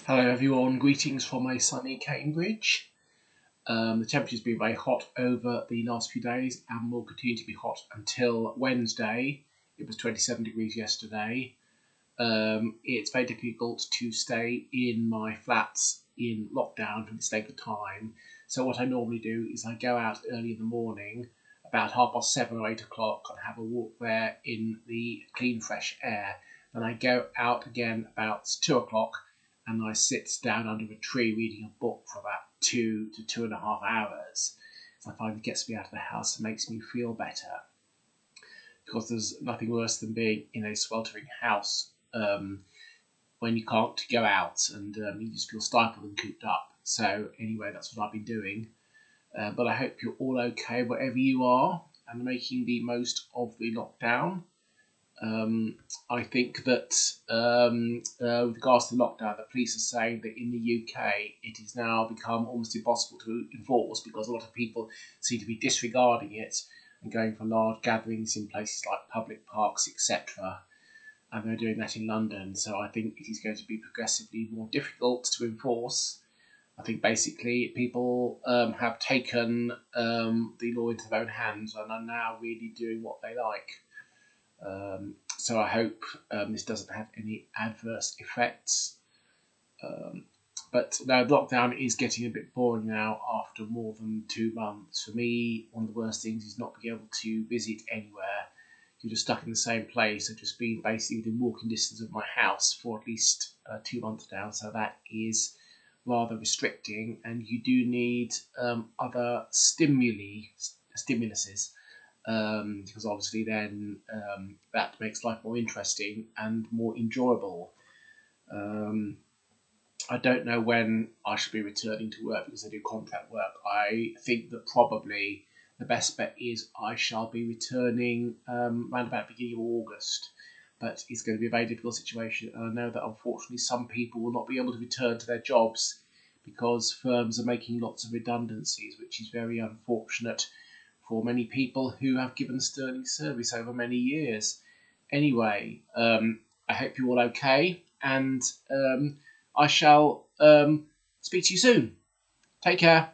Hello everyone, greetings from a sunny Cambridge. The temperature's been very hot over the last few days and will continue to be hot until Wednesday. It was 27 degrees yesterday. It's very difficult to stay in my flats in lockdown for this length of time. So what I normally do is I go out early in the morning, about 7:30 or 8 o'clock, and have a walk there in the clean, fresh air. Then I go out again about 2 o'clock and I sit down under a tree reading a book for about 2 to 2.5 hours. So I find it gets me out of the house and makes me feel better. Because there's nothing worse than being in a sweltering house when you can't go out and you just feel stifled and cooped up. So anyway, that's what I've been doing. But I hope you're all okay wherever you are and making the most of the lockdown. I think that with regards to the lockdown, the police are saying that in the UK it has now become almost impossible to enforce because a lot of people seem to be disregarding it and going for large gatherings in places like public parks, etc. And they're doing that in London, so I think it is going to be progressively more difficult to enforce. I think basically people have taken the law into their own hands and are now really doing what they like. So I hope this doesn't have any adverse effects. But no, lockdown is getting a bit boring now after more than 2 months. For me, one of the worst things is not being able to visit anywhere. You're just stuck in the same place. I've just been basically within walking distance of my house for at least 2 months now. So that is rather restricting, and you do need other stimuluses because obviously then that makes life more interesting and more enjoyable. I don't know when I should be returning to work because I do contract work. I think that probably the best bet is I shall be returning around about the beginning of August. But it's going to be a very difficult situation, and I know that unfortunately some people will not be able to return to their jobs because firms are making lots of redundancies, which is very unfortunate for many people who have given sterling service over many years. Anyway, I hope you're all okay, and I shall speak to you soon. Take care.